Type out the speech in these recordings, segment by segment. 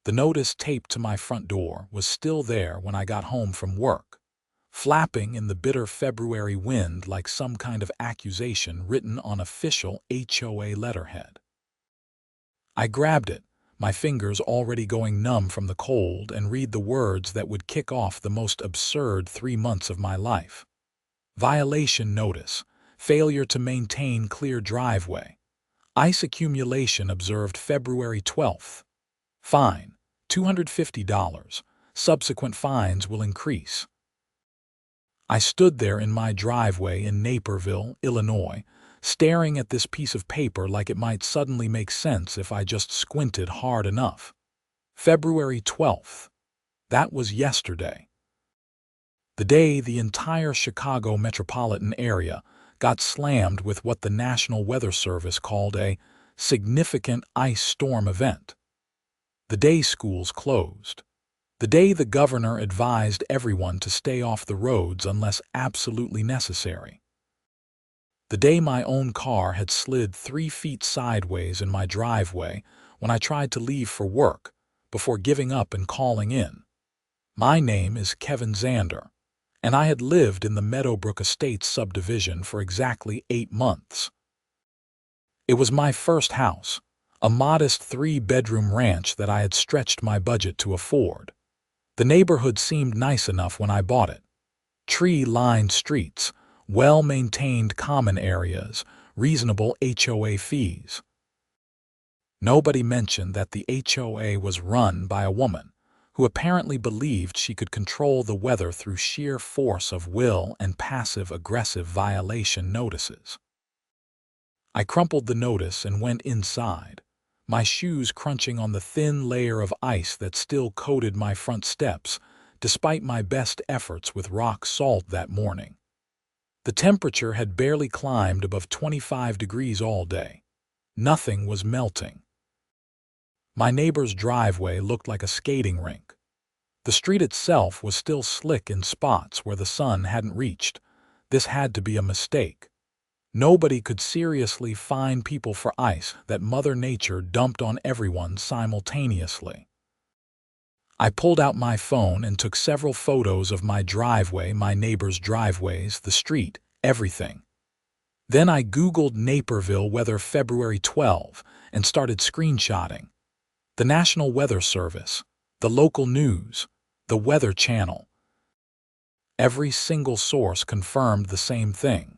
The notice taped to my front door was still there when I got home from work, flapping in the bitter February wind like some kind of accusation written on official HOA letterhead. I grabbed it, my fingers already going numb from the cold, and read the words that would kick off the most absurd 3 months of my life. Violation notice. Failure to maintain clear driveway. Ice accumulation observed February 12th. Fine, $250. Subsequent fines will increase. I stood there in my driveway in Naperville, Illinois, staring at this piece of paper like it might suddenly make sense if I just squinted hard enough. February 12th. That was yesterday. The day the entire Chicago metropolitan area got slammed with what the National Weather Service called a significant ice storm event. The day schools closed. The day the governor advised everyone to stay off the roads unless absolutely necessary. The day my own car had slid 3 feet sideways in my driveway when I tried to leave for work before giving up and calling in. My name is Kevin Zander, and I had lived in the Meadowbrook Estates subdivision for exactly 8 months. It was my first house, a modest 3-bedroom ranch that I had stretched my budget to afford. The neighborhood seemed nice enough when I bought it. Tree-lined streets, well-maintained common areas, reasonable HOA fees. Nobody mentioned that the HOA was run by a woman who apparently believed she could control the weather through sheer force of will and passive-aggressive violation notices. I crumpled the notice and went inside, my shoes crunching on the thin layer of ice that still coated my front steps, despite my best efforts with rock salt that morning. The temperature had barely climbed above 25 degrees all day. Nothing was melting. My neighbor's driveway looked like a skating rink. The street itself was still slick in spots where the sun hadn't reached. This had to be a mistake. Nobody could seriously fine people for ice that Mother Nature dumped on everyone simultaneously. I pulled out my phone and took several photos of my driveway, my neighbor's driveways, the street, everything. Then I Googled Naperville weather February 12 and started screenshotting. The National Weather Service, the local news, the Weather Channel. Every single source confirmed the same thing.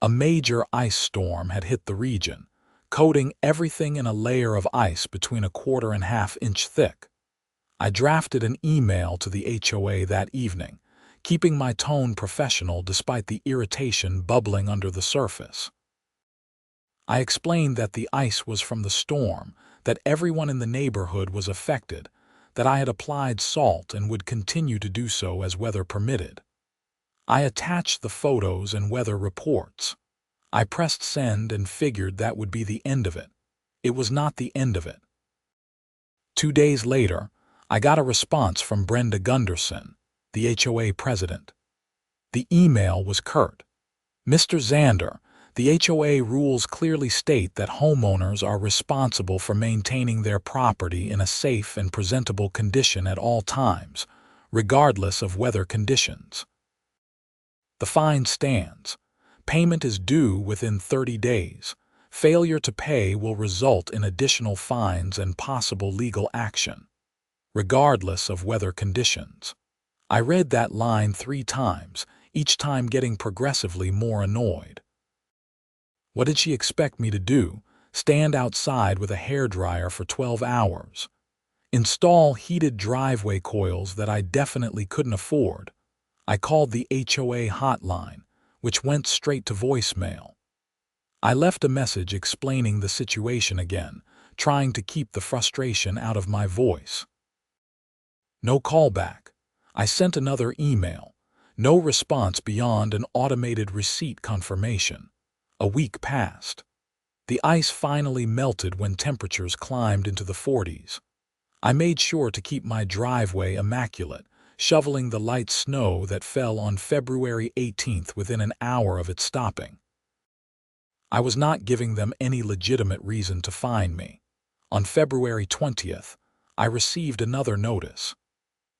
A major ice storm had hit the region, coating everything in a layer of ice between 1.25 inches thick. I drafted an email to the HOA that evening, keeping my tone professional despite the irritation bubbling under the surface. I explained that the ice was from the storm, that everyone in the neighborhood was affected, that I had applied salt and would continue to do so as weather permitted. I attached the photos and weather reports. I pressed send and figured that would be the end of it. It was not the end of it. 2 days later, I got a response from Brenda Gunderson, the HOA president. The email was curt. Mr. Zander, the HOA rules clearly state that homeowners are responsible for maintaining their property in a safe and presentable condition at all times, regardless of weather conditions. The fine stands. Payment is due within 30 days. Failure to pay will result in additional fines and possible legal action, regardless of weather conditions. I read that line 3 times, each time getting progressively more annoyed. What did she expect me to do? Stand outside with a hairdryer for 12 hours? Install heated driveway coils that I definitely couldn't afford? I called the HOA hotline, which went straight to voicemail. I left a message explaining the situation again, trying to keep the frustration out of my voice. No callback. I sent another email. No response beyond an automated receipt confirmation. A week passed. The ice finally melted when temperatures climbed into the 40s. I made sure to keep my driveway immaculate, shoveling the light snow that fell on February 18th within an hour of it stopping. I was not giving them any legitimate reason to fine me. On February 20th, I received another notice.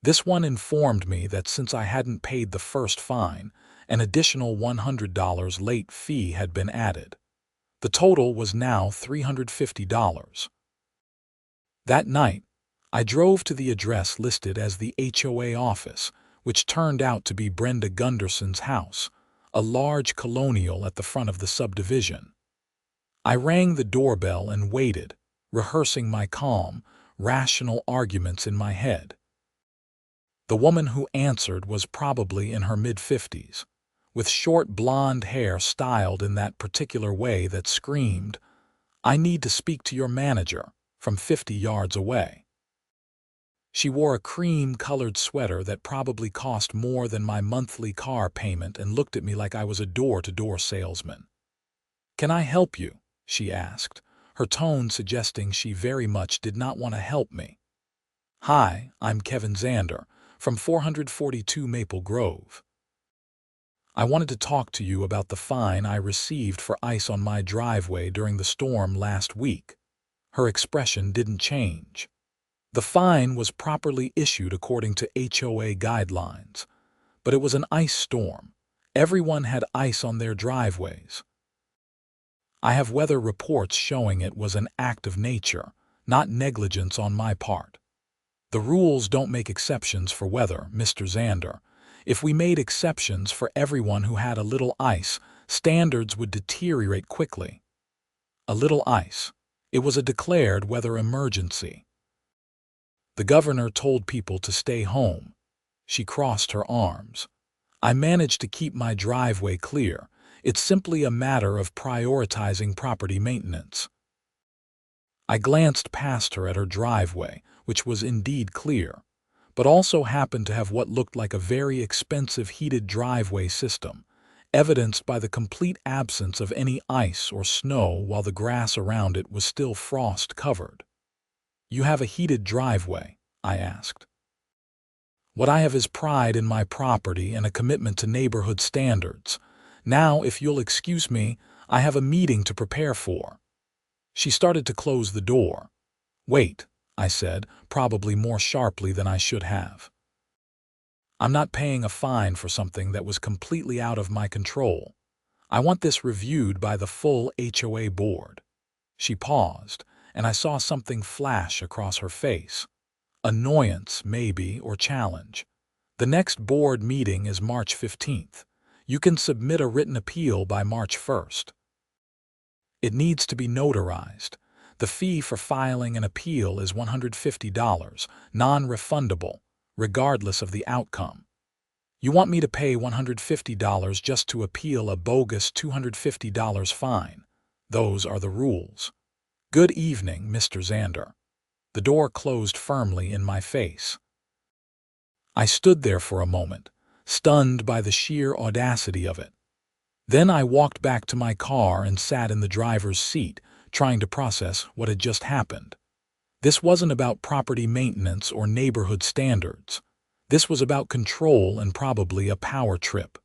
This one informed me that since I hadn't paid the first fine, an additional $100 late fee had been added. The total was now $350. That night, I drove to the address listed as the HOA office, which turned out to be Brenda Gunderson's house, a large colonial at the front of the subdivision. I rang the doorbell and waited, rehearsing my calm, rational arguments in my head. The woman who answered was probably in her mid-50s, with short blonde hair styled in that particular way that screamed, "I need to speak to your manager," from 50 yards away. She wore a cream-colored sweater that probably cost more than my monthly car payment and looked at me like I was a door-to-door salesman. "Can I help you?" she asked, her tone suggesting she very much did not want to help me. "Hi, I'm Kevin Zander, from 442 Maple Grove. I wanted to talk to you about the fine I received for ice on my driveway during the storm last week." Her expression didn't change. The fine was properly issued according to HOA guidelines, but it was an ice storm. Everyone had ice on their driveways. I have weather reports showing it was an act of nature, not negligence on my part. The rules don't make exceptions for weather, Mr. Zander. If we made exceptions for everyone who had a little ice, standards would deteriorate quickly. A little ice. It was a declared weather emergency. The governor told people to stay home. She crossed her arms. I managed to keep my driveway clear. It's simply a matter of prioritizing property maintenance. I glanced past her at her driveway, which was indeed clear, but also happened to have what looked like a very expensive heated driveway system, evidenced by the complete absence of any ice or snow while the grass around it was still frost-covered. "You have a heated driveway?" I asked. "What I have is pride in my property and a commitment to neighborhood standards. Now, if you'll excuse me, I have a meeting to prepare for." She started to close the door. "Wait," I said, probably more sharply than I should have. "I'm not paying a fine for something that was completely out of my control. I want this reviewed by the full HOA board." She paused, and I saw something flash across her face. Annoyance, maybe, or challenge. "The next board meeting is March 15th. You can submit a written appeal by March 1st. It needs to be notarized. The fee for filing an appeal is $150, non-refundable, regardless of the outcome. You want me to pay $150 just to appeal a bogus $250 fine? Those are the rules." "Good evening, Mr. Zander." The door closed firmly in my face. I stood there for a moment, stunned by the sheer audacity of it. Then I walked back to my car and sat in the driver's seat, trying to process what had just happened. This wasn't about property maintenance or neighborhood standards. This was about control and probably a power trip.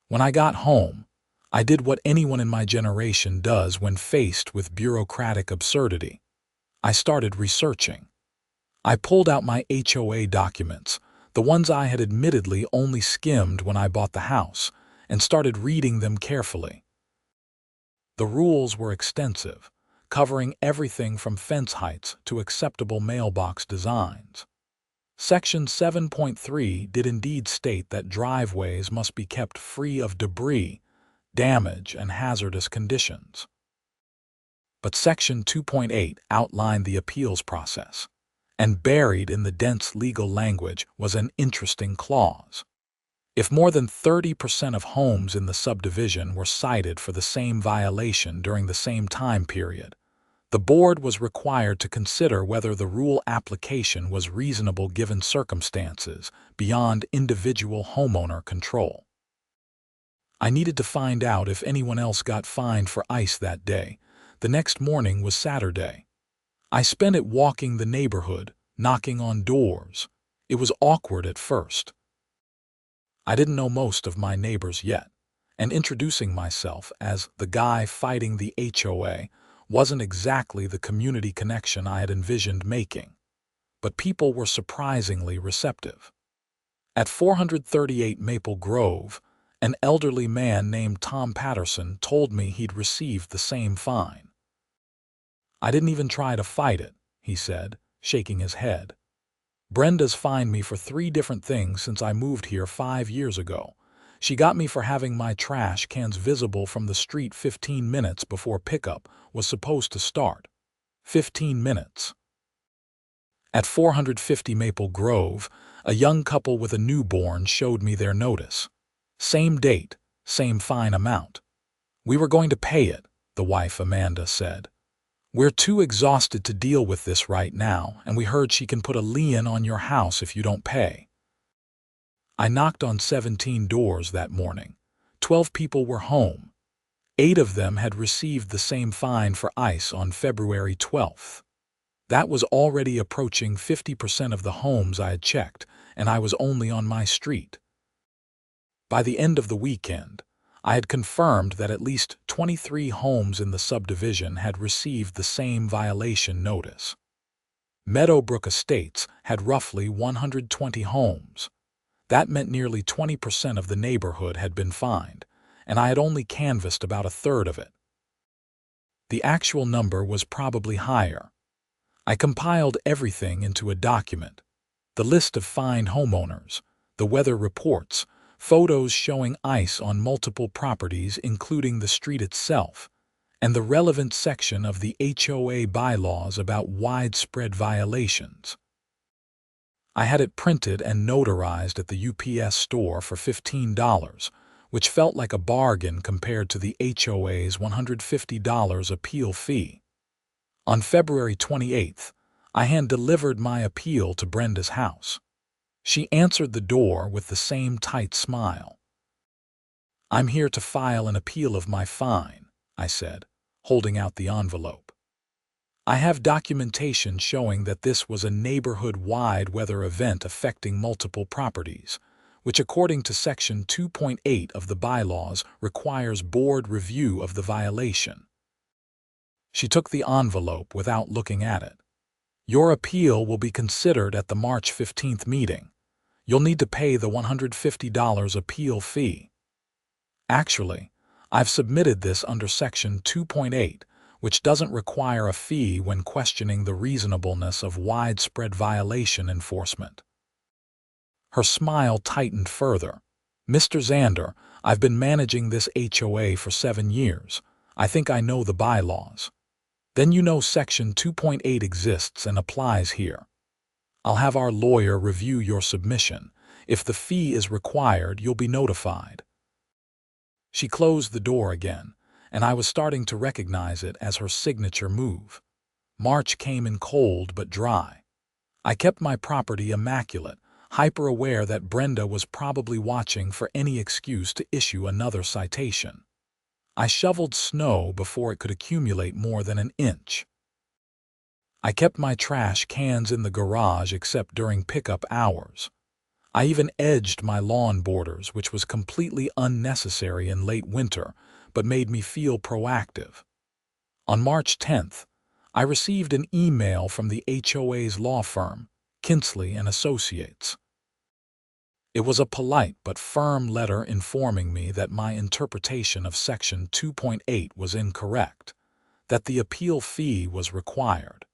When I got home, I did what anyone in my generation does when faced with bureaucratic absurdity. I started researching. I pulled out my HOA documents, the ones I had admittedly only skimmed when I bought the house, and started reading them carefully. The rules were extensive, covering everything from fence heights to acceptable mailbox designs. Section 7.3 did indeed state that driveways must be kept free of debris, damage, and hazardous conditions. But Section 2.8 outlined the appeals process, and buried in the dense legal language was an interesting clause. If more than 30% of homes in the subdivision were cited for the same violation during the same time period, the board was required to consider whether the rule application was reasonable given circumstances beyond individual homeowner control. I needed to find out if anyone else got fined for ice that day. The next morning was Saturday. I spent it walking the neighborhood, knocking on doors. It was awkward at first. I didn't know most of my neighbors yet, and introducing myself as the guy fighting the HOA wasn't exactly the community connection I had envisioned making. but people were surprisingly receptive. At 438 Maple Grove, an elderly man named Tom Patterson told me he'd received the same fine. "I didn't even try to fight it," he said, shaking his head. "Brenda's fined me for 3 different things since I moved here 5 years ago. She got me for having my trash cans visible from the street 15 minutes before pickup was supposed to start. 15 minutes. At 450 Maple Grove, a young couple with a newborn showed me their notice. Same date, same fine amount. "We were going to pay it," the wife Amanda said. "We're too exhausted to deal with this right now, and we heard she can put a lien on your house if you don't pay." I knocked on 17 doors that morning. 12 people were home. 8 of them had received the same fine for ice on February 12th. That was already approaching 50% of the homes I had checked, and I was only on my street. By the end of the weekend, I had confirmed that at least 23 homes in the subdivision had received the same violation notice. Meadowbrook Estates had roughly 120 homes. That meant nearly 20% of the neighborhood had been fined, and I had only canvassed about a third of it. The actual number was probably higher. I compiled everything into a document: the list of fined homeowners, the weather reports, photos showing ice on multiple properties including the street itself, and the relevant section of the HOA bylaws about widespread violations. I had it printed and notarized at the UPS store for $15, which felt like a bargain compared to the HOA's $150 appeal fee. On February 28th, I hand-delivered my appeal to Brenda's house. She answered the door with the same tight smile. "I'm here to file an appeal of my fine," I said, holding out the envelope. "I have documentation showing that this was a neighborhood-wide weather event affecting multiple properties, which according to Section 2.8 of the bylaws requires board review of the violation." She took the envelope without looking at it. "Your appeal will be considered at the March 15th meeting. You'll need to pay the $150 appeal fee." Actually, I've submitted this under Section 2.8, which doesn't require a fee when questioning the reasonableness of widespread violation enforcement. Her smile tightened further. "Mr. Zander, I've been managing this HOA for 7 years. I think I know the bylaws. Then you know Section 2.8 exists and applies here. I'll have our lawyer review your submission. If the fee is required, you'll be notified." She closed the door again, and I was starting to recognize it as her signature move. March came in cold but dry. I kept my property immaculate, hyper-aware that Brenda was probably watching for any excuse to issue another citation. I shoveled snow before it could accumulate more than an inch. I kept my trash cans in the garage except during pickup hours. I even edged my lawn borders, which was completely unnecessary in late winter, but made me feel proactive. On March 10th, I received an email from the HOA's law firm, Kinsley & Associates. It was a polite but firm letter informing me that my interpretation of Section 2.8 was incorrect, that the appeal fee was required,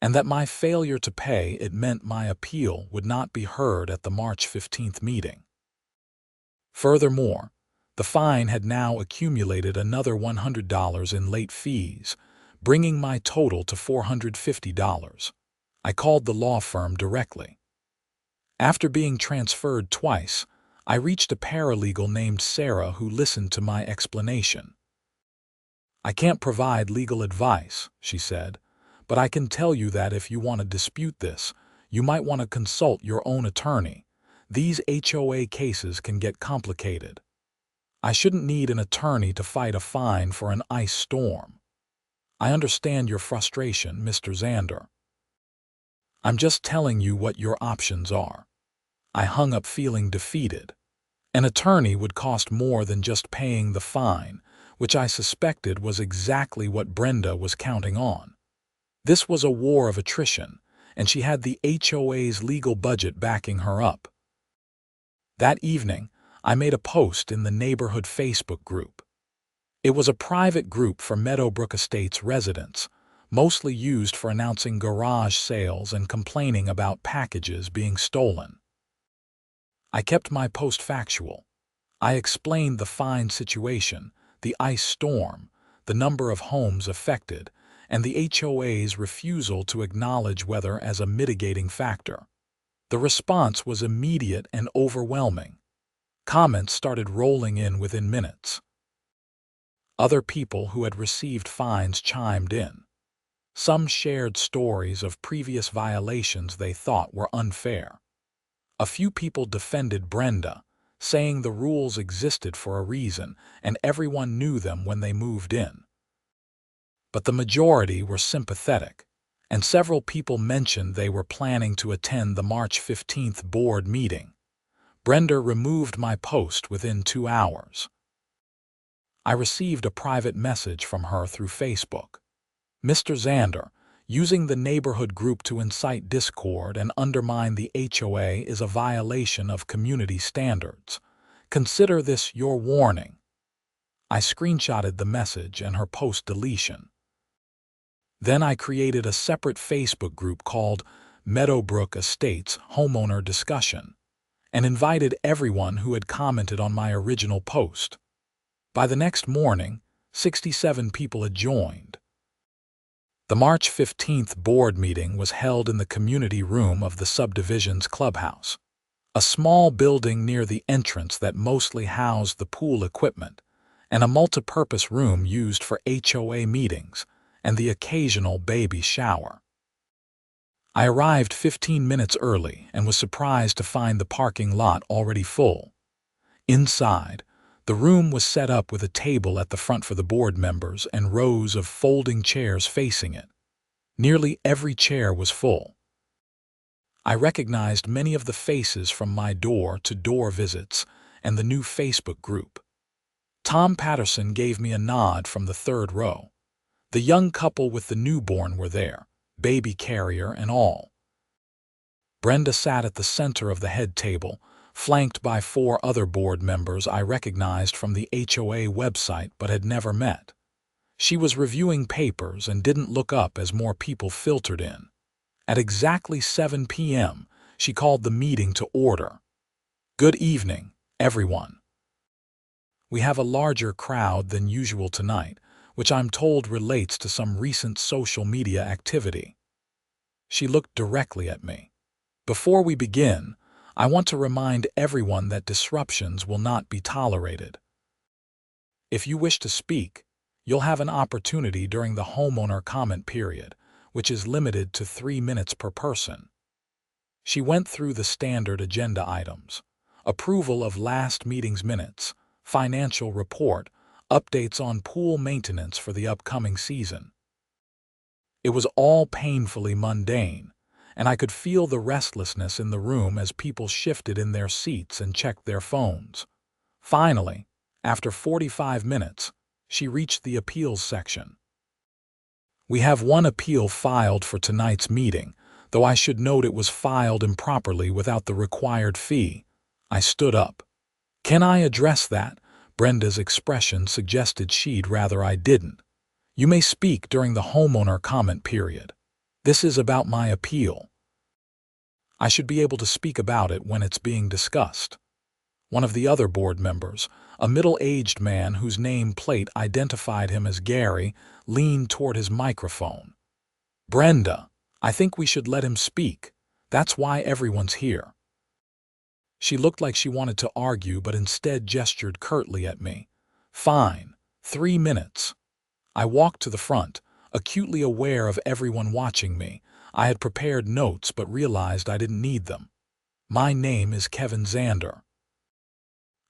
and that my failure to pay it meant my appeal would not be heard at the March 15th meeting. Furthermore, the fine had now accumulated another $100 in late fees, bringing my total to $450. I called the law firm directly. After being transferred twice, I reached a paralegal named Sarah who listened to my explanation. "I can't provide legal advice," she said, "but I can tell you that if you want to dispute this, you might want to consult your own attorney. These HOA cases can get complicated. I shouldn't need an attorney to fight a fine for an ice storm. I understand your frustration, Mr. Zander. I'm just telling you what your options are." I hung up feeling defeated. An attorney would cost more than just paying the fine, which I suspected was exactly what Brenda was counting on. This was a war of attrition, and she had the HOA's legal budget backing her up. That evening, I made a post in the neighborhood Facebook group. It was a private group for Meadowbrook Estates residents, mostly used for announcing garage sales and complaining about packages being stolen. I kept my post factual. I explained the fine situation, the ice storm, the number of homes affected, and the HOA's refusal to acknowledge weather as a mitigating factor. The response was immediate and overwhelming. Comments started rolling in within minutes. Other people who had received fines chimed in. Some shared stories of previous violations they thought were unfair. A few people defended Brenda, saying the rules existed for a reason and everyone knew them when they moved in. But the majority were sympathetic, and several people mentioned they were planning to attend the March 15th board meeting. Brenda removed my post within 2 hours. I received a private message from her through Facebook. Mr. Zander, using the neighborhood group to incite discord and undermine the HOA is a violation of community standards. Consider this your warning. I screenshotted the message and her post deletion. Then I created a separate Facebook group called Meadowbrook Estates Homeowner Discussion and invited everyone who had commented on my original post. By the next morning, 67 people had joined. The March 15th board meeting was held in the community room of the subdivision's clubhouse, a small building near the entrance that mostly housed the pool equipment, and a multipurpose room used for HOA meetings and the occasional baby shower. I arrived 15 minutes early and was surprised to find the parking lot already full. Inside, the room was set up with a table at the front for the board members and rows of folding chairs facing it. Nearly every chair was full. I recognized many of the faces from my door-to-door visits and the new Facebook group. Tom Patterson gave me a nod from the third row. The young couple with the newborn were there, baby carrier and all. Brenda sat at the center of the head table, flanked by 4 other board members I recognized from the HOA website but had never met. She was reviewing papers and didn't look up as more people filtered in. At exactly 7 p.m., she called the meeting to order. Good evening, everyone. We have a larger crowd than usual tonight, which I'm told relates to some recent social media activity. She looked directly at me. Before we begin, I want to remind everyone that disruptions will not be tolerated. If you wish to speak, you'll have an opportunity during the homeowner comment period, which is limited to 3 minutes per person. She went through the standard agenda items: approval of last meeting's minutes, financial report, updates on pool maintenance for the upcoming season. It was all painfully mundane, and I could feel the restlessness in the room as people shifted in their seats and checked their phones. Finally, after 45 minutes, she reached the appeals section. We have one appeal filed for tonight's meeting, though I should note it was filed improperly without the required fee. I stood up. Can I address that? Brenda's expression suggested she'd rather I didn't. You may speak during the homeowner comment period. This is about my appeal. I should be able to speak about it when it's being discussed. One of the other board members, a middle-aged man whose name plate identified him as Gary, leaned toward his microphone. Brenda, I think we should let him speak. That's why everyone's here. She looked like she wanted to argue but instead gestured curtly at me. Fine, 3 minutes. I walked to the front, acutely aware of everyone watching me. I had prepared notes but realized I didn't need them. My name is Kevin Zander.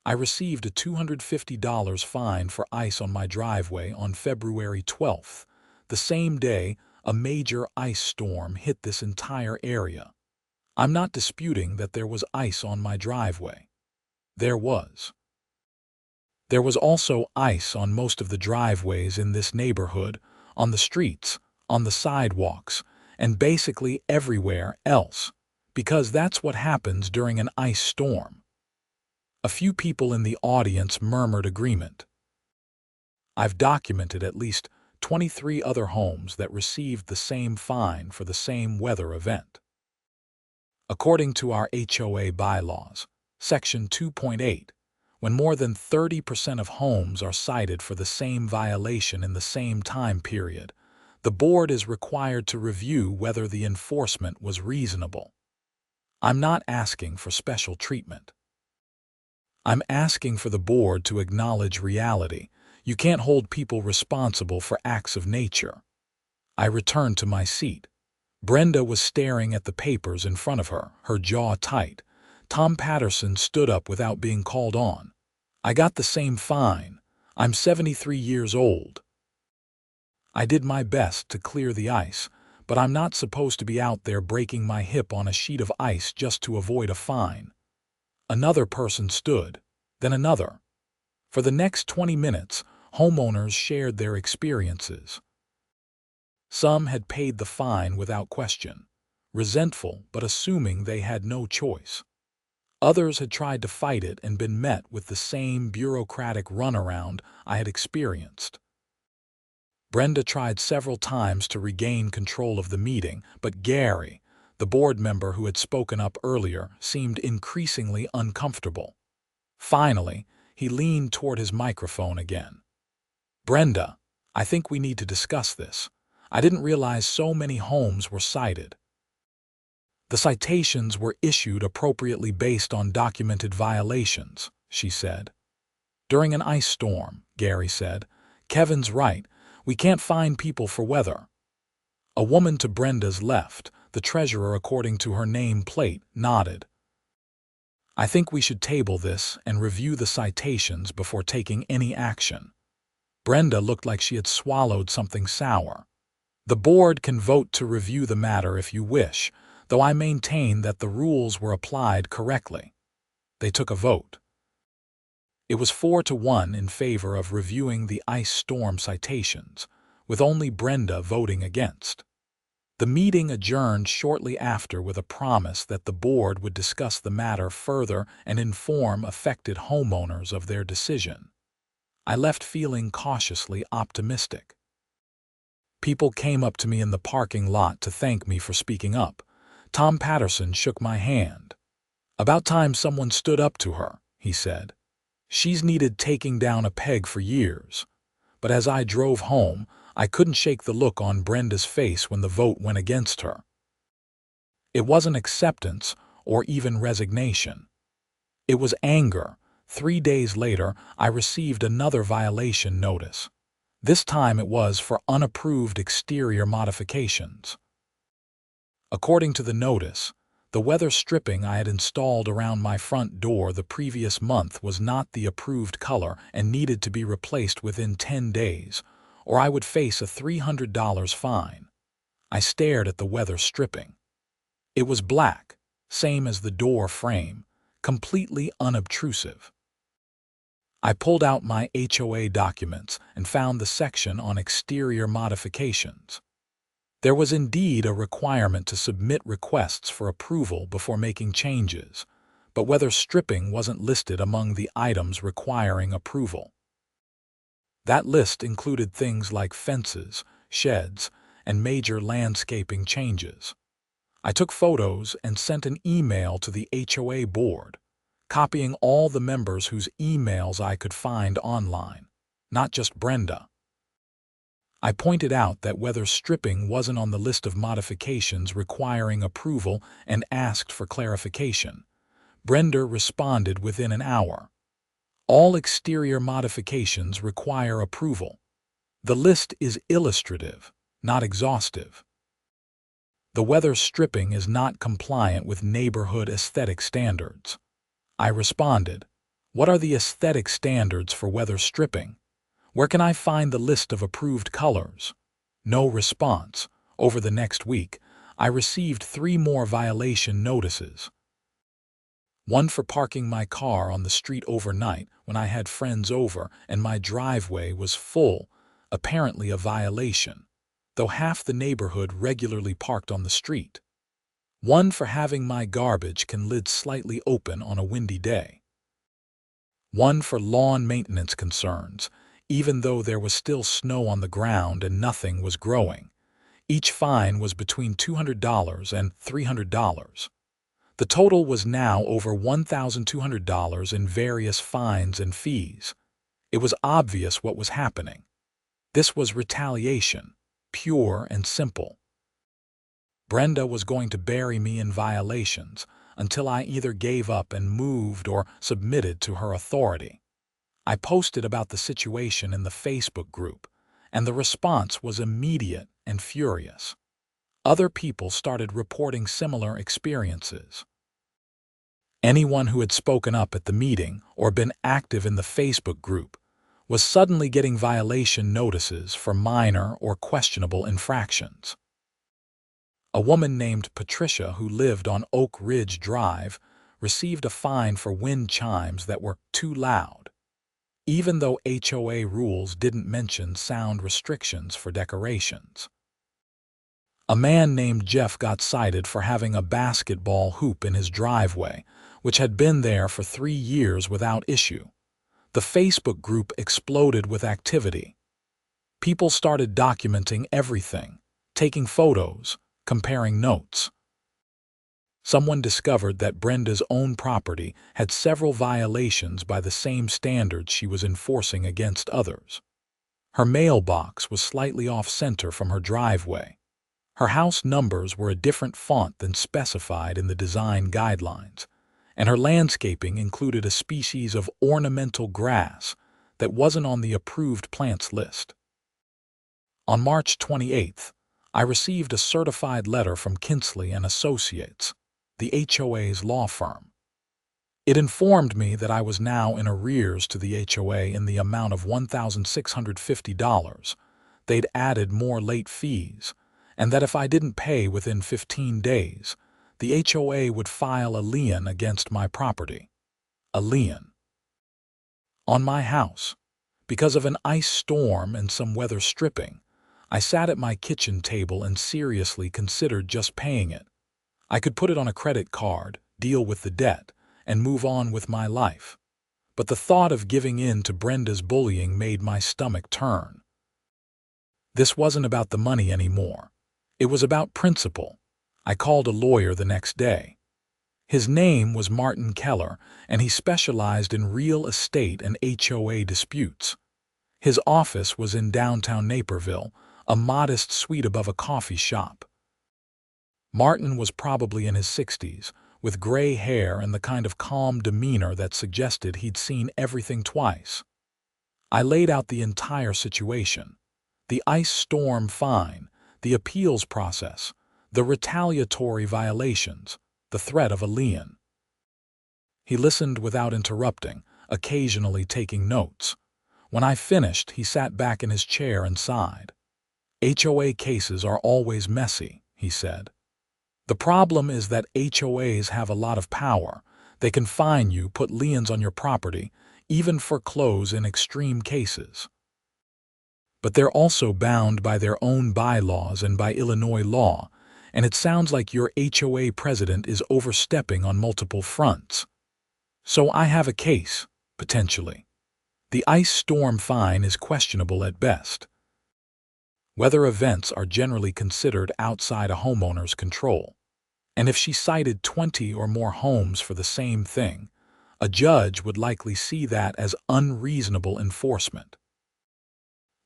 I received a $250 fine for ice on my driveway on February 12th. The same day, a major ice storm hit this entire area. I'm not disputing that there was ice on my driveway. There was. There was also ice on most of the driveways in this neighborhood, on the streets, on the sidewalks, and basically everywhere else, because that's what happens during an ice storm. A few people in the audience murmured agreement. I've documented at least 23 other homes that received the same fine for the same weather event. According to our HOA bylaws, Section 2.8, when more than 30% of homes are cited for the same violation in the same time period, the board is required to review whether the enforcement was reasonable. I'm not asking for special treatment. I'm asking for the board to acknowledge reality. You can't hold people responsible for acts of nature. I returned to my seat. Brenda was staring at the papers in front of her, her jaw tight. Tom Patterson stood up without being called on. I got the same fine. I'm 73 years old. I did my best to clear the ice, but I'm not supposed to be out there breaking my hip on a sheet of ice just to avoid a fine. Another person stood, then another. For the next 20 minutes, homeowners shared their experiences. Some had paid the fine without question, resentful but assuming they had no choice. Others had tried to fight it and been met with the same bureaucratic runaround I had experienced. Brenda tried several times to regain control of the meeting, but Gary, the board member who had spoken up earlier, seemed increasingly uncomfortable. Finally, he leaned toward his microphone again. "Brenda, I think we need to discuss this. I didn't realize so many homes were cited." "The citations were issued appropriately based on documented violations," she said. "During an ice storm," Gary said. "Kevin's right. We can't fine people for weather." A woman to Brenda's left, the treasurer according to her name plate, nodded. "I think we should table this and review the citations before taking any action." Brenda looked like she had swallowed something sour. "The board can vote to review the matter if you wish, though I maintain that the rules were applied correctly." They took a vote. It was 4-1 in favor of reviewing the ice storm citations, with only Brenda voting against. The meeting adjourned shortly after with a promise that the board would discuss the matter further and inform affected homeowners of their decision. I left feeling cautiously optimistic. People came up to me in the parking lot to thank me for speaking up. Tom Patterson shook my hand. "About time someone stood up to her," he said. "She's needed taking down a peg for years." But as I drove home, I couldn't shake the look on Brenda's face when the vote went against her. It wasn't acceptance or even resignation. It was anger. 3 days later, I received another violation notice. This time it was for unapproved exterior modifications. According to the notice, the weather stripping I had installed around my front door the previous month was not the approved color and needed to be replaced within 10 days, or I would face a $300 fine. I stared at the weather stripping. It was black, same as the door frame, completely unobtrusive. I pulled out my HOA documents and found the section on exterior modifications. There was indeed a requirement to submit requests for approval before making changes, but weather stripping wasn't listed among the items requiring approval. That list included things like fences, sheds, and major landscaping changes. I took photos and sent an email to the HOA board, copying all the members whose emails I could find online, not just Brenda. I pointed out that weather stripping wasn't on the list of modifications requiring approval and asked for clarification. Brenda responded within an hour. "All exterior modifications require approval. The list is illustrative, not exhaustive. The weather stripping is not compliant with neighborhood aesthetic standards." I responded, "What are the aesthetic standards for weather stripping? Where can I find the list of approved colors?" No response. Over the next week, I received 3 more violation notices. One for parking my car on the street overnight when I had friends over and my driveway was full, apparently a violation. though half the neighborhood regularly parked on the street. One for having my garbage can lid slightly open on a windy day. One for lawn maintenance concerns, even though there was still snow on the ground and nothing was growing. Each fine was between $200 and $300. The total was now over $1,200 in various fines and fees. It was obvious what was happening. This was retaliation, pure and simple. Brenda was going to bury me in violations until I either gave up and moved or submitted to her authority. I posted about the situation in the Facebook group, and the response was immediate and furious. Other people started reporting similar experiences. Anyone who had spoken up at the meeting or been active in the Facebook group was suddenly getting violation notices for minor or questionable infractions. A woman named Patricia who lived on Oak Ridge Drive received a fine for wind chimes that were too loud, even though HOA rules didn't mention sound restrictions for decorations. A man named Jeff got cited for having a basketball hoop in his driveway, which had been there for 3 years without issue. The Facebook group exploded with activity. People started documenting everything, taking photos, comparing notes. Someone discovered that Brenda's own property had several violations by the same standards she was enforcing against others. Her mailbox was slightly off-center from her driveway. Her house numbers were a different font than specified in the design guidelines, and her landscaping included a species of ornamental grass that wasn't on the approved plants list. On March 28th, I received a certified letter from Kinsley and Associates, the HOA's law firm. It informed me that I was now in arrears to the HOA in the amount of $1,650. They'd added more late fees, and that if I didn't pay within 15 days, the HOA would file a lien against my property. A lien on my house. Because of an ice storm and some weather stripping, I sat at my kitchen table and seriously considered just paying it. I could put it on a credit card, deal with the debt, and move on with my life. But the thought of giving in to Brenda's bullying made my stomach turn. This wasn't about the money anymore. It was about principle. I called a lawyer the next day. His name was Martin Keller, and he specialized in real estate and HOA disputes. His office was in downtown Naperville, a modest suite above a coffee shop. Martin was probably in his 60s, with gray hair and the kind of calm demeanor that suggested he'd seen everything twice. I laid out the entire situation: the ice storm fine, the appeals process, the retaliatory violations, the threat of a lien. He listened without interrupting, occasionally taking notes. When I finished, he sat back in his chair and sighed. HOA cases are always messy, he said. The problem is that HOAs have a lot of power. They can fine you, put liens on your property, even foreclose in extreme cases. But they're also bound by their own bylaws and by Illinois law, and it sounds like your HOA president is overstepping on multiple fronts. So I have a case, potentially. The ice storm fine is questionable at best. Weather events are generally considered outside a homeowner's control, and if she cited 20 or more homes for the same thing, a judge would likely see that as unreasonable enforcement.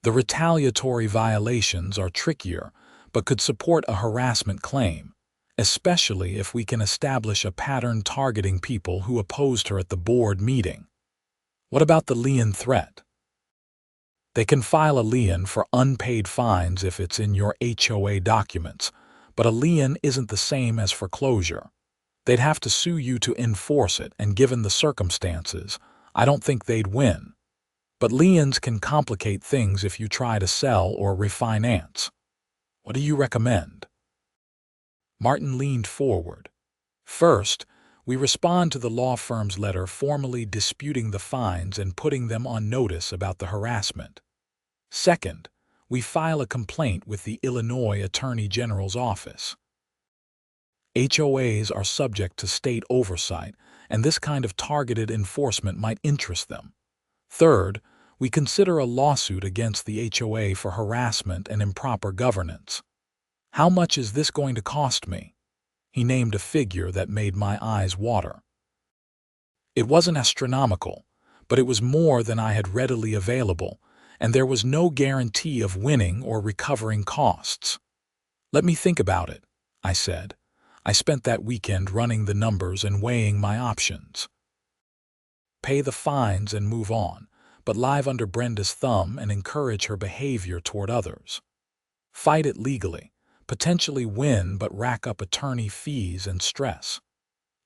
The retaliatory violations are trickier, but could support a harassment claim, especially if we can establish a pattern targeting people who opposed her at the board meeting. What about the lien threat? They can file a lien for unpaid fines if it's in your HOA documents, but a lien isn't the same as foreclosure. They'd have to sue you to enforce it, and given the circumstances, I don't think they'd win. But liens can complicate things if you try to sell or refinance. What do you recommend? Martin leaned forward. First, we respond to the law firm's letter formally disputing the fines and putting them on notice about the harassment. Second, we file a complaint with the Illinois Attorney General's office. HOAs are subject to state oversight, and this kind of targeted enforcement might interest them. Third, we consider a lawsuit against the HOA for harassment and improper governance. How much is this going to cost me? He named a figure that made my eyes water. It wasn't astronomical, but it was more than I had readily available, and there was no guarantee of winning or recovering costs. Let me think about it, I said. I spent that weekend running the numbers and weighing my options. Pay the fines and move on, but live under Brenda's thumb and encourage her behavior toward others. Fight it legally, potentially win but rack up attorney fees and stress.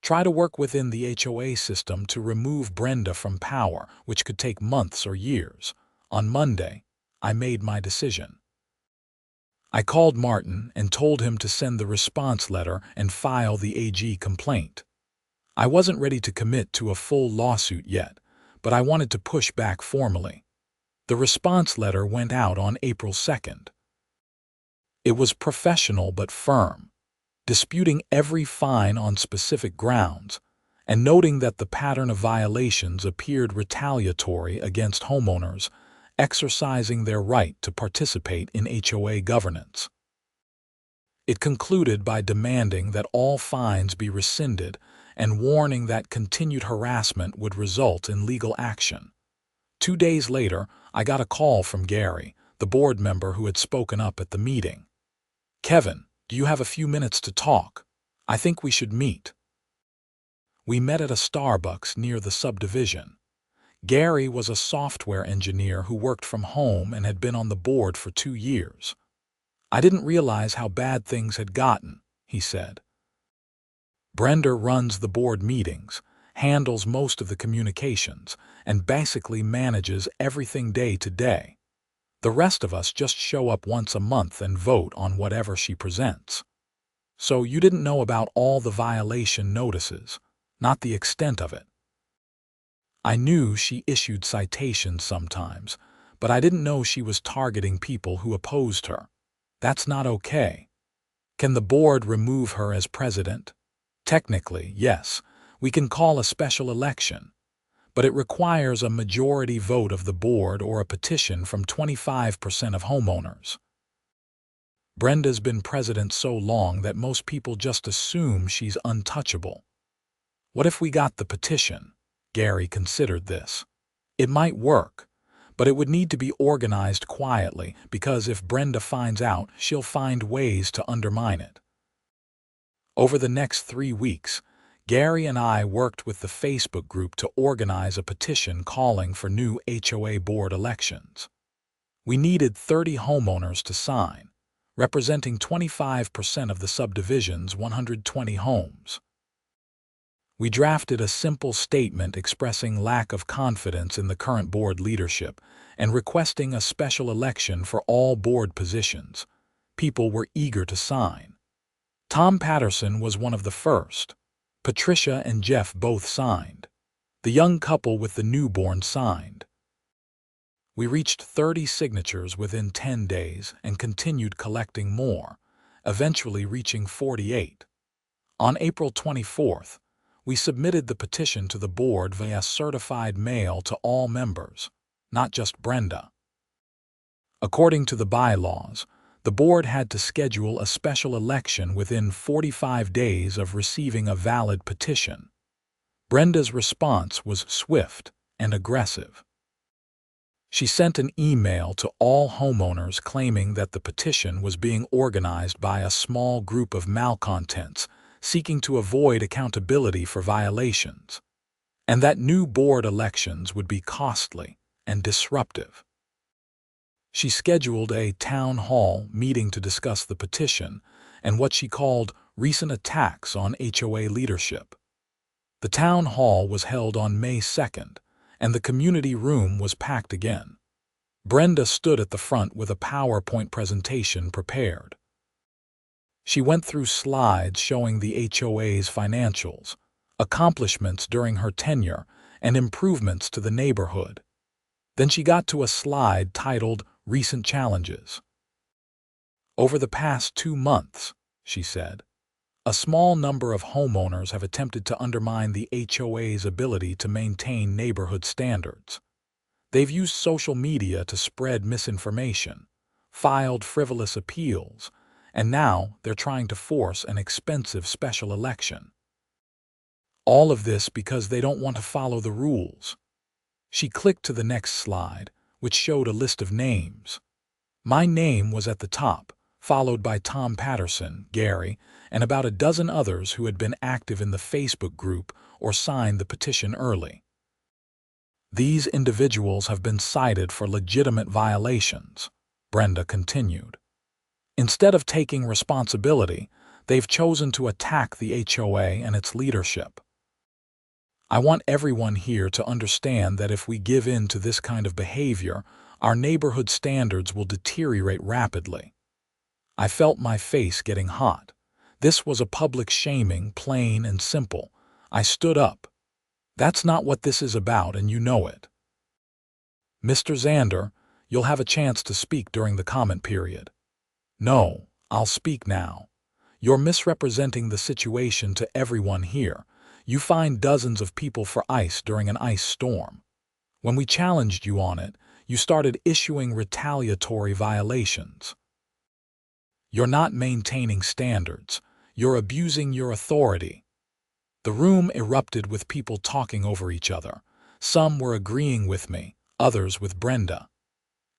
Try to work within the HOA system to remove Brenda from power, which could take months or years. On Monday, I made my decision. I called Martin and told him to send the response letter and file the AG complaint. I wasn't ready to commit to a full lawsuit yet, but I wanted to push back formally. The response letter went out on April 2nd. It was professional but firm, disputing every fine on specific grounds, and noting that the pattern of violations appeared retaliatory against homeowners exercising their right to participate in HOA governance. It concluded by demanding that all fines be rescinded and warning that continued harassment would result in legal action. 2 days later, I got a call from Gary, the board member who had spoken up at the meeting. "Kevin, do you have a few minutes to talk? I think we should meet." We met at a Starbucks near the subdivision. Gary was a software engineer who worked from home and had been on the board for 2 years. "I didn't realize how bad things had gotten," he said. "Brenda runs the board meetings, handles most of the communications, and basically manages everything day to day. The rest of us just show up once a month and vote on whatever she presents. So you didn't know about all the violation notices, not the extent of it." I knew she issued citations sometimes, but I didn't know she was targeting people who opposed her. That's not okay. "Can the board remove her as president?" "Technically, yes. We can call a special election, but it requires a majority vote of the board or a petition from 25% of homeowners. Brenda's been president so long that most people just assume she's untouchable." "What if we got the petition?" Gary considered this. "It might work, but it would need to be organized quietly because if Brenda finds out, she'll find ways to undermine it." Over the next 3 weeks, Gary and I worked with the Facebook group to organize a petition calling for new HOA board elections. We needed 30 homeowners to sign, representing 25% of the subdivision's 120 homes. We drafted a simple statement expressing lack of confidence in the current board leadership and requesting a special election for all board positions. People were eager to sign. Tom Patterson was one of the first. Patricia and Jeff both signed. The young couple with the newborn signed. We reached 30 signatures within 10 days and continued collecting more, eventually reaching 48. On April 24th, we submitted the petition to the board via certified mail to all members, not just Brenda. According to the bylaws, the board had to schedule a special election within 45 days of receiving a valid petition. Brenda's response was swift and aggressive. She sent an email to all homeowners claiming that the petition was being organized by a small group of malcontents seeking to avoid accountability for violations, and that new board elections would be costly and disruptive. She scheduled a town hall meeting to discuss the petition and what she called recent attacks on HOA leadership. The town hall was held on May 2nd, and the community room was packed again. Brenda stood at the front with a PowerPoint presentation prepared. She went through slides showing the HOA's financials, accomplishments during her tenure, and improvements to the neighborhood. Then she got to a slide titled Recent challenges. Over the past 2 months, she said, a small number of homeowners have attempted to undermine the HOA's ability to maintain neighborhood standards. They've used social media to spread misinformation, filed frivolous appeals, and now they're trying to force an expensive special election. All of this because they don't want to follow the rules. She clicked to the next slide, which showed a list of names. My name was at the top, followed by Tom Patterson, Gary, and about a dozen others who had been active in the Facebook group or signed the petition early. These individuals have been cited for legitimate violations, Brenda continued. Instead of taking responsibility, they've chosen to attack the HOA and its leadership. I want everyone here to understand that if we give in to this kind of behavior, our neighborhood standards will deteriorate rapidly. I felt my face getting hot. This was a public shaming, plain and simple. I stood up. That's not what this is about, and you know it. Mr. Zander, you'll have a chance to speak during the comment period. No, I'll speak now. You're misrepresenting the situation to everyone here. You fined dozens of people for ice during an ice storm. When we challenged you on it, you started issuing retaliatory violations. You're not maintaining standards. You're abusing your authority. The room erupted with people talking over each other. Some were agreeing with me, others with Brenda.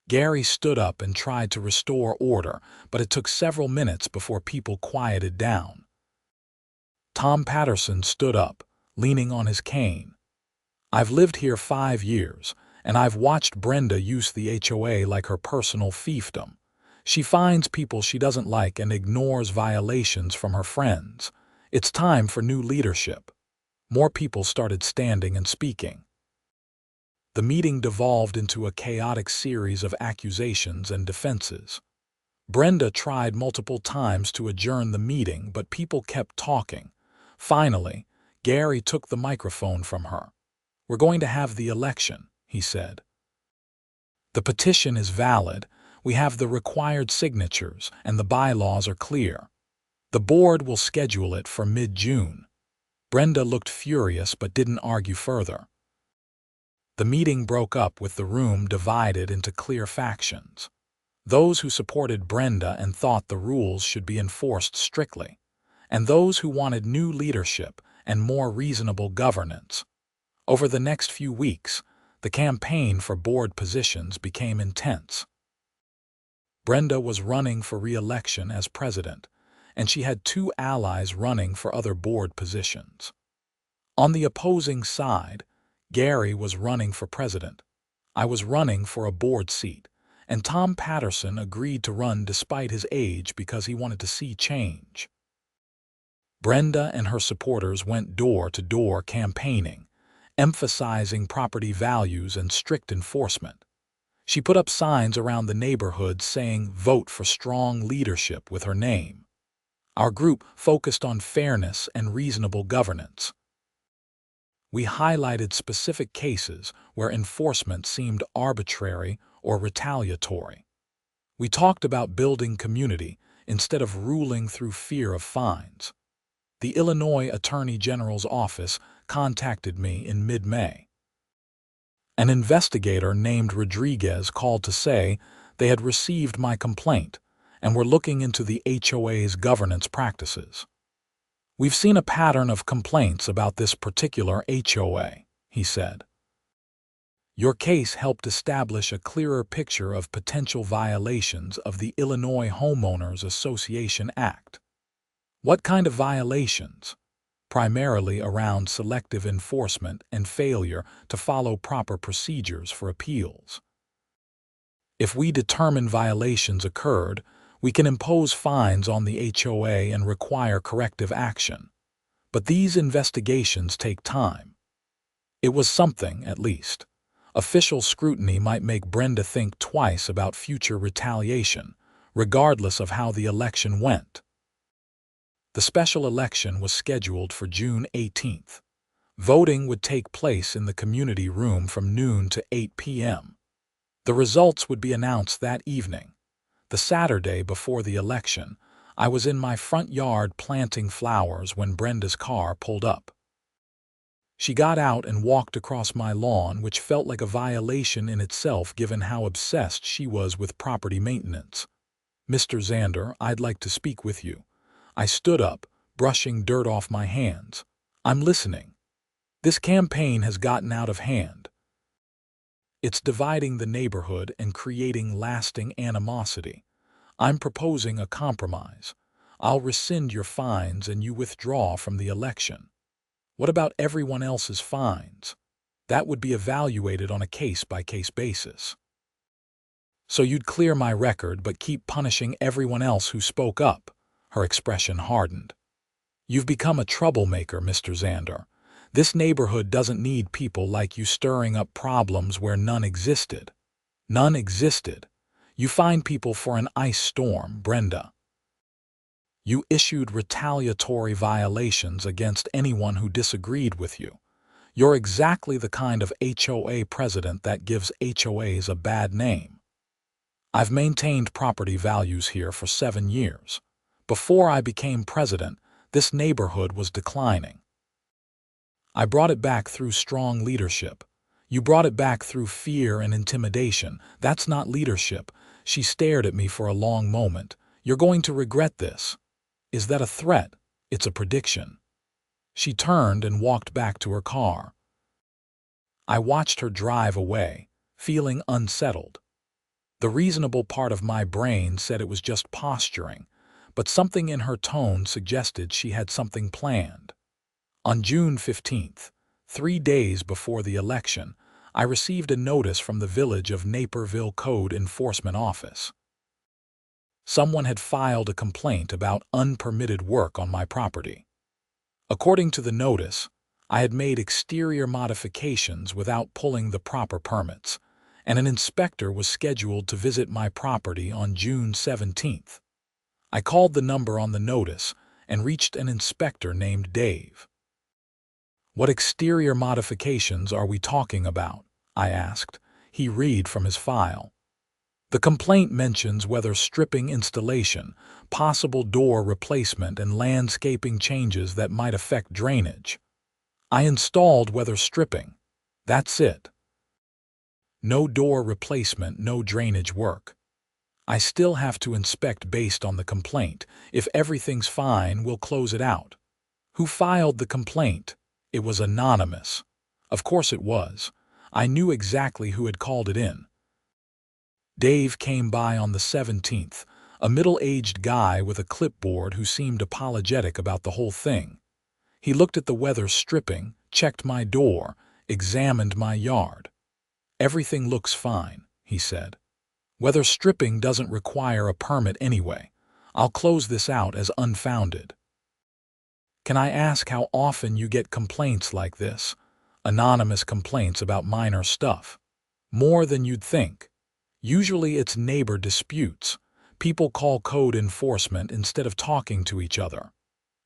Gary stood up and tried to restore order, but it took several minutes before people quieted down. Tom Patterson stood up, leaning on his cane. I've lived here 5 years, and I've watched Brenda use the HOA like her personal fiefdom. She finds people she doesn't like and ignores violations from her friends. It's time for new leadership. More people started standing and speaking. The meeting devolved into a chaotic series of accusations and defenses. Brenda tried multiple times to adjourn the meeting, but people kept talking. Finally, Gary took the microphone from her. We're going to have the election, he said. The petition is valid. We have the required signatures, and the bylaws are clear. The board will schedule it for mid-June. Brenda looked furious but didn't argue further. The meeting broke up with the room divided into clear factions. Those who supported Brenda and thought the rules should be enforced strictly, and those who wanted new leadership and more reasonable governance. Over the next few weeks, the campaign for board positions became intense. Brenda was running for re-election as president, and she had 2 allies running for other board positions. On the opposing side, Gary was running for president. I was running for a board seat, and Tom Patterson agreed to run despite his age because he wanted to see change. Brenda and her supporters went door to door campaigning, emphasizing property values and strict enforcement. She put up signs around the neighborhood saying, "Vote for strong leadership," with her name. Our group focused on fairness and reasonable governance. We highlighted specific cases where enforcement seemed arbitrary or retaliatory. We talked about building community instead of ruling through fear of fines. The Illinois Attorney General's office contacted me in mid-May. An investigator named Rodriguez called to say they had received my complaint and were looking into the HOA's governance practices. We've seen a pattern of complaints about this particular HOA, he said. Your case helped establish a clearer picture of potential violations of the Illinois Homeowners Association Act. What kind of violations? Primarily around selective enforcement and failure to follow proper procedures for appeals. If we determine violations occurred, we can impose fines on the HOA and require corrective action. But these investigations take time. It was something, at least. Official scrutiny might make Brenda think twice about future retaliation, regardless of how the election went. The special election was scheduled for June 18th. Voting would take place in the community room from noon to 8 p.m. The results would be announced that evening. The Saturday before the election, I was in my front yard planting flowers when Brenda's car pulled up. She got out and walked across my lawn, which felt like a violation in itself given how obsessed she was with property maintenance. "Mr. Zander, I'd like to speak with you." I stood up, brushing dirt off my hands. "I'm listening." "This campaign has gotten out of hand. It's dividing the neighborhood and creating lasting animosity. I'm proposing a compromise. I'll rescind your fines and you withdraw from the election." "What about everyone else's fines?" "That would be evaluated on a case-by-case basis." "So you'd clear my record but keep punishing everyone else who spoke up?" Her expression hardened. "You've become a troublemaker, Mr. Zander. This neighborhood doesn't need people like you stirring up problems where none existed." "None existed? You find people for an ice storm, Brenda. You issued retaliatory violations against anyone who disagreed with you. You're exactly the kind of HOA president that gives HOAs a bad name." "I've maintained property values here for 7 years. Before I became president, this neighborhood was declining. I brought it back through strong leadership. You brought it back through fear and intimidation. That's not leadership." She stared at me for a long moment. "You're going to regret this." "Is that a threat?" "It's a prediction." She turned and walked back to her car. I watched her drive away, feeling unsettled. The reasonable part of my brain said it was just posturing, but something in her tone suggested she had something planned. On June 15th, 3 days before the election, I received a notice from the Village of Naperville Code Enforcement Office. Someone had filed a complaint about unpermitted work on my property. According to the notice, I had made exterior modifications without pulling the proper permits, and an inspector was scheduled to visit my property on June 17th. I called the number on the notice and reached an inspector named Dave. "What exterior modifications are we talking about?" I asked. He read from his file. "The complaint mentions weather stripping installation, possible door replacement, and landscaping changes that might affect drainage." "I installed weather stripping. That's it. No door replacement, no drainage work. I still have to inspect based on the complaint. If everything's fine, we'll close it out." "Who filed the complaint?" "It was anonymous." Of course it was. I knew exactly who had called it in. Dave came by on the 17th, a middle-aged guy with a clipboard who seemed apologetic about the whole thing. He looked at the weather stripping, checked my door, examined my yard. "Everything looks fine," he said. "Weather stripping doesn't require a permit anyway. I'll close this out as unfounded." "Can I ask how often you get complaints like this?" "Anonymous complaints about minor stuff." "More than you'd think. Usually it's neighbor disputes. People call code enforcement instead of talking to each other."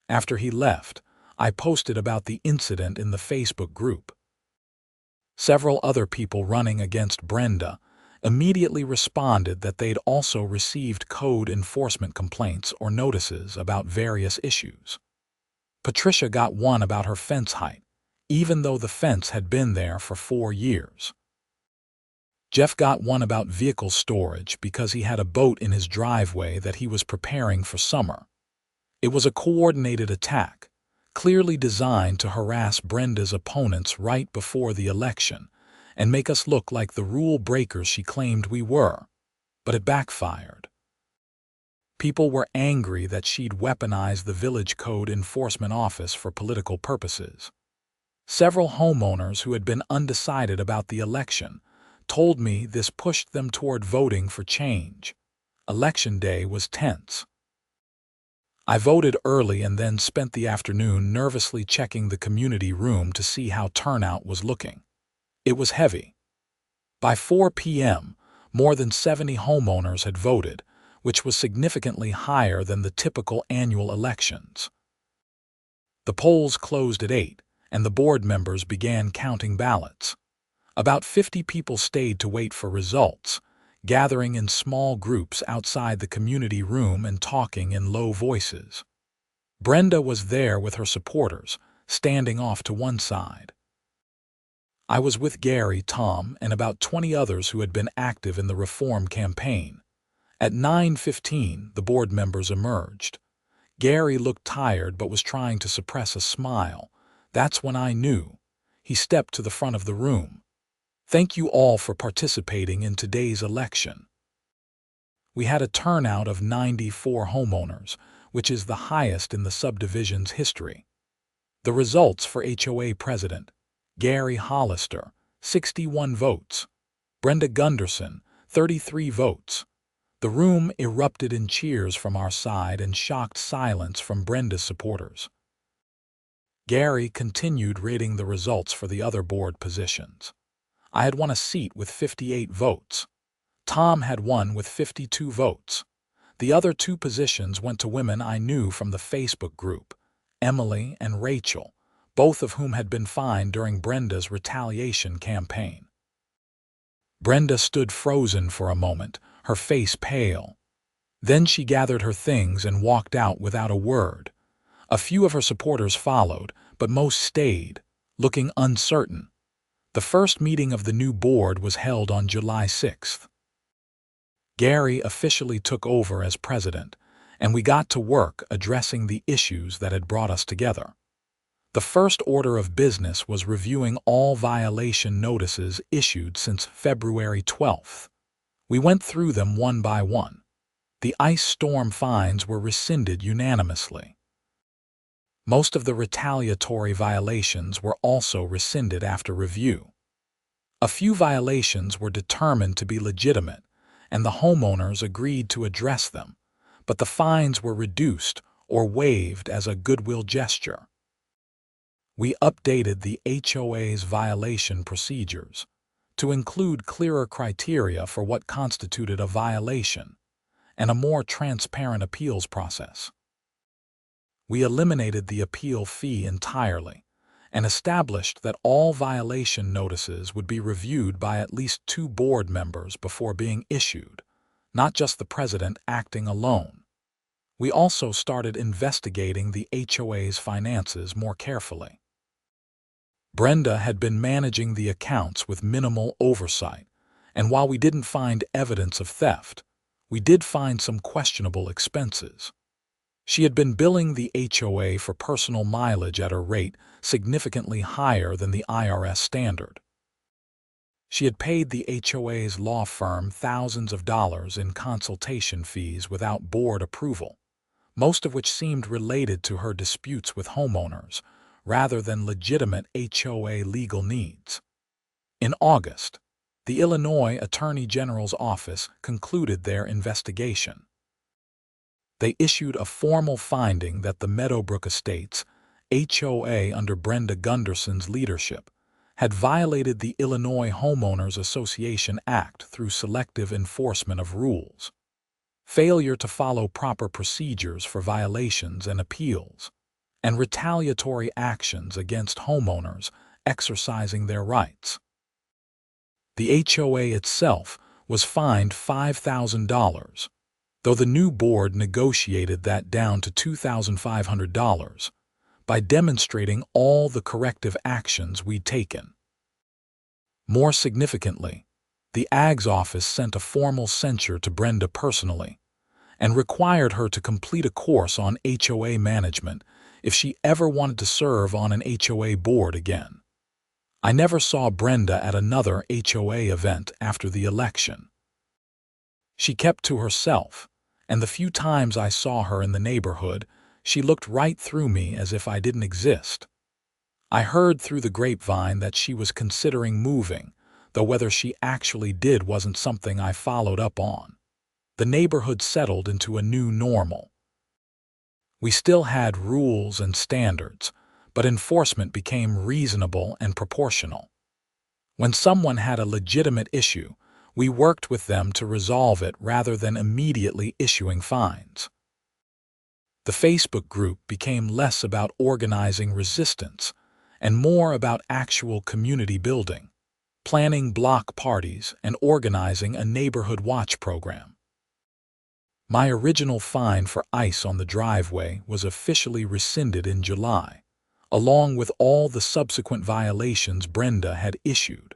After he left, I posted about the incident in the Facebook group. Several other people running against Brenda immediately responded that they'd also received code enforcement complaints or notices about various issues. Patricia got one about her fence height, even though the fence had been there for 4 years. Jeff got one about vehicle storage because he had a boat in his driveway that he was preparing for summer. It was a coordinated attack, clearly designed to harass Brenda's opponents right before the election and make us look like the rule breakers she claimed we were. But it backfired. People were angry that she'd weaponized the Village Code Enforcement Office for political purposes. Several homeowners who had been undecided about the election told me this pushed them toward voting for change. Election day was tense. I voted early and then spent the afternoon nervously checking the community room to see how turnout was looking. It was heavy. By 4 p.m., more than 70 homeowners had voted, which was significantly higher than the typical annual elections. The polls closed at 8, and the board members began counting ballots. About 50 people stayed to wait for results, gathering in small groups outside the community room and talking in low voices. Brenda was there with her supporters, standing off to one side. I was with Gary, Tom, and about 20 others who had been active in the reform campaign. At 9:15, the board members emerged. Gary looked tired but was trying to suppress a smile. That's when I knew. He stepped to the front of the room. Thank you all for participating in today's election. We had a turnout of 94 homeowners, which is the highest in the subdivision's history. The results for HOA President: Gary Hollister, 61 votes. Brenda Gunderson, 33 votes. The room erupted in cheers from our side and shocked silence from Brenda's supporters. Gary continued reading the results for the other board positions. I had won a seat with 58 votes. Tom had won with 52 votes. The other two positions went to women I knew from the Facebook group, Emily and Rachel, both of whom had been fined during Brenda's retaliation campaign. Brenda stood frozen for a moment, her face pale. Then she gathered her things and walked out without a word. A few of her supporters followed, but most stayed, looking uncertain. The first meeting of the new board was held on July 6th. Gary officially took over as president, and we got to work addressing the issues that had brought us together. The first order of business was reviewing all violation notices issued since February 12th. We went through them one by one. The ice storm fines were rescinded unanimously. Most of the retaliatory violations were also rescinded after review. A few violations were determined to be legitimate, and the homeowners agreed to address them, but the fines were reduced or waived as a goodwill gesture. We updated the HOA's violation procedures to include clearer criteria for what constituted a violation and a more transparent appeals process. We eliminated the appeal fee entirely and established that all violation notices would be reviewed by at least 2 board members before being issued, not just the president acting alone. We also started investigating the HOA's finances more carefully. Brenda had been managing the accounts with minimal oversight, and while we didn't find evidence of theft, we did find some questionable expenses. She had been billing the HOA for personal mileage at a rate significantly higher than the IRS standard. She had paid the HOA's law firm thousands of dollars in consultation fees without board approval, most of which seemed related to her disputes with homeowners rather than legitimate HOA legal needs. In August, the Illinois Attorney General's office concluded their investigation. They issued a formal finding that the Meadowbrook Estates, HOA under Brenda Gunderson's leadership, had violated the Illinois Homeowners Association Act through selective enforcement of rules, failure to follow proper procedures for violations and appeals, and retaliatory actions against homeowners exercising their rights. The HOA itself was fined $5,000, though the new board negotiated that down to $2,500 by demonstrating all the corrective actions we'd taken. More significantly, the AG's office sent a formal censure to Brenda personally and required her to complete a course on HOA management if she ever wanted to serve on an HOA board again. I never saw Brenda at another HOA event after the election. She kept to herself, and the few times I saw her in the neighborhood, she looked right through me as if I didn't exist. I heard through the grapevine that she was considering moving, though whether she actually did wasn't something I followed up on. The neighborhood settled into a new normal. We still had rules and standards, but enforcement became reasonable and proportional. When someone had a legitimate issue, we worked with them to resolve it rather than immediately issuing fines. The Facebook group became less about organizing resistance and more about actual community building. planning block parties, and organizing a neighborhood watch program. My original fine for ice on the driveway was officially rescinded in July, along with all the subsequent violations Brenda had issued.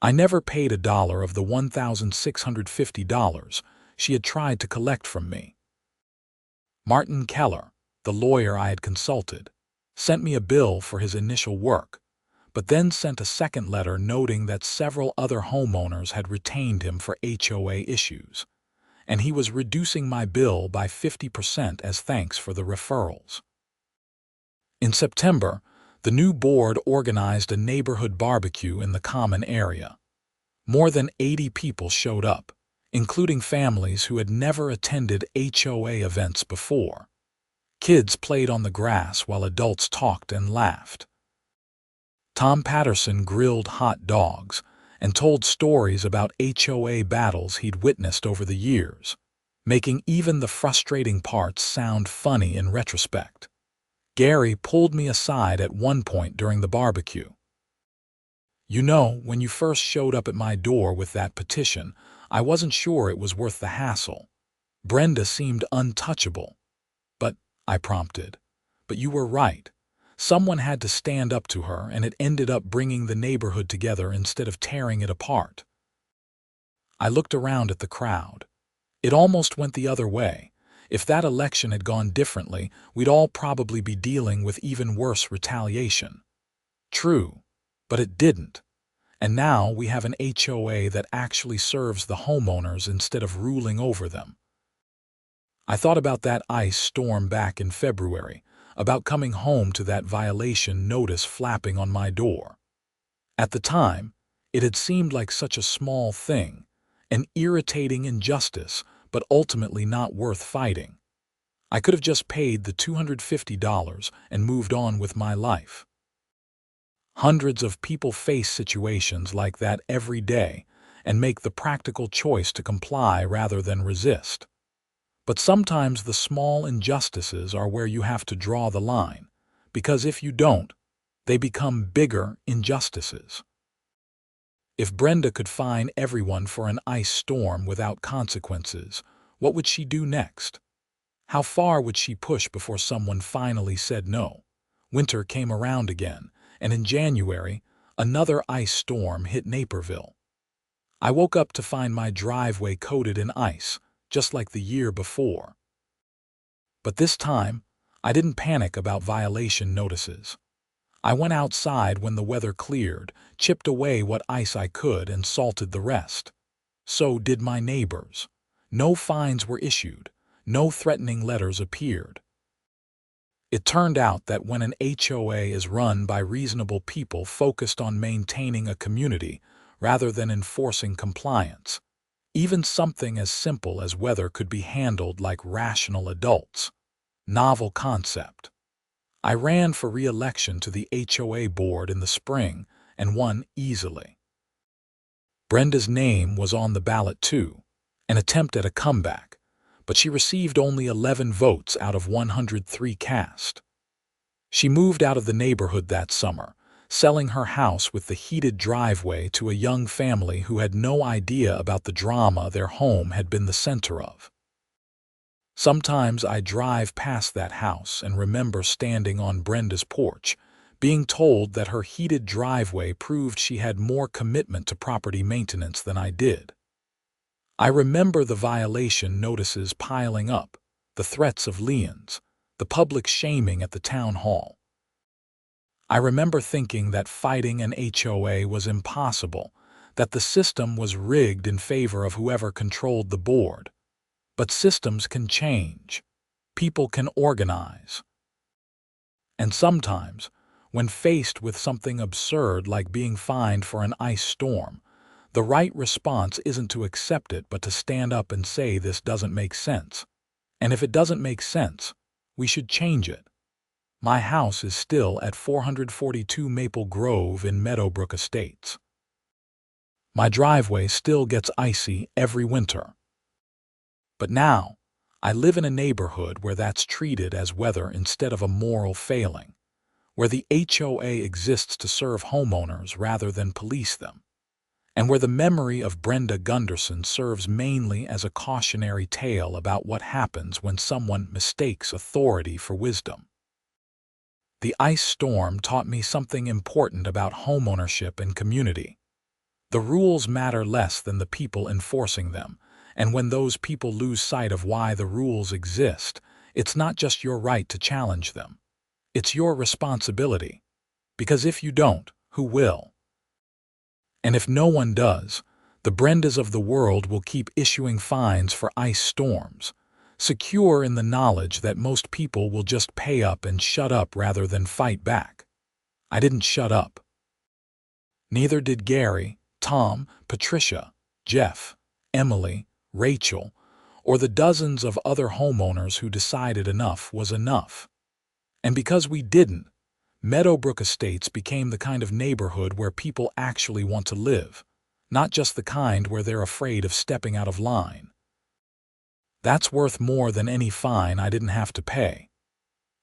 I never paid $1 of the $1,650 she had tried to collect from me. Martin Keller, the lawyer I had consulted, sent me a bill for his initial work, but then sent a second letter noting that several other homeowners had retained him for HOA issues, and he was reducing my bill by 50% as thanks for the referrals. In September, the new board organized a neighborhood barbecue in the common area. More than 80 people showed up, including families who had never attended HOA events before. Kids played on the grass while adults talked and laughed. Tom Patterson grilled hot dogs and told stories about HOA battles he'd witnessed over the years, making even the frustrating parts sound funny in retrospect. Gary pulled me aside at one point during the barbecue. "You know, when you first showed up at my door with that petition, I wasn't sure it was worth the hassle. Brenda seemed untouchable." "But," I prompted, "but you were right. Someone had to stand up to her, and it ended up bringing the neighborhood together instead of tearing it apart." I looked around at the crowd. It almost went the other way. If that election had gone differently, we'd all probably be dealing with even worse retaliation. True, but it didn't. And now we have an HOA that actually serves the homeowners instead of ruling over them. I thought about that ice storm back in February, about coming home to that violation notice flapping on my door. At the time, it had seemed like such a small thing, an irritating injustice, but ultimately not worth fighting. I could have just paid the $250 and moved on with my life. Hundreds of people face situations like that every day and make the practical choice to comply rather than resist. But sometimes the small injustices are where you have to draw the line, because if you don't, they become bigger injustices. If Brenda could fine everyone for an ice storm without consequences, what would she do next? How far would she push before someone finally said no? Winter came around again, and in January, another ice storm hit Naperville. I woke up to find my driveway coated in ice, just like the year before. But this time, I didn't panic about violation notices. I went outside when the weather cleared, chipped away what ice I could, and salted the rest. So did my neighbors. No fines were issued. No threatening letters appeared. It turned out that when an HOA is run by reasonable people focused on maintaining a community rather than enforcing compliance, even something as simple as weather could be handled like rational adults. Novel concept. I ran for re-election to the HOA board in the spring and won easily. Brenda's name was on the ballot too, an attempt at a comeback, but she received only 11 votes out of 103 cast. She moved out of the neighborhood that summer, selling her house with the heated driveway to a young family who had no idea about the drama their home had been the center of. Sometimes I drive past that house and remember standing on Brenda's porch, being told that her heated driveway proved she had more commitment to property maintenance than I did. I remember the violation notices piling up, the threats of liens, the public shaming at the town hall. I remember thinking that fighting an HOA was impossible, that the system was rigged in favor of whoever controlled the board. But systems can change. People can organize. And sometimes, when faced with something absurd like being fined for an ice storm, the right response isn't to accept it but to stand up and say this doesn't make sense. And if it doesn't make sense, we should change it. My house is still at 442 Maple Grove in Meadowbrook Estates. My driveway still gets icy every winter. But now, I live in a neighborhood where that's treated as weather instead of a moral failing, where the HOA exists to serve homeowners rather than police them. and where the memory of Brenda Gunderson serves mainly as a cautionary tale about what happens when someone mistakes authority for wisdom. The ice storm taught me something important about homeownership and community. The rules matter less than the people enforcing them, and when those people lose sight of why the rules exist, it's not just your right to challenge them. It's your responsibility. Because if you don't, who will? And if no one does, the Brendas of the world will keep issuing fines for ice storms, secure in the knowledge that most people will just pay up and shut up rather than fight back. I didn't shut up. Neither did Gary, Tom, Patricia, Jeff, Emily, Rachel, or the dozens of other homeowners who decided enough was enough. And because we didn't, Meadowbrook Estates became the kind of neighborhood where people actually want to live, not just the kind where they're afraid of stepping out of line. That's worth more than any fine I didn't have to pay.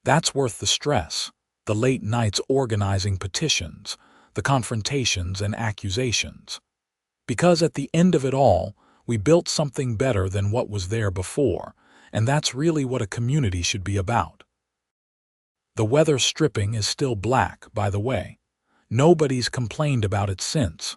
That's worth the stress, the late nights organizing petitions, the confrontations and accusations. Because at the end of it all, we built something better than what was there before, and that's really what a community should be about. The weather stripping is still black, by the way. Nobody's complained about it since.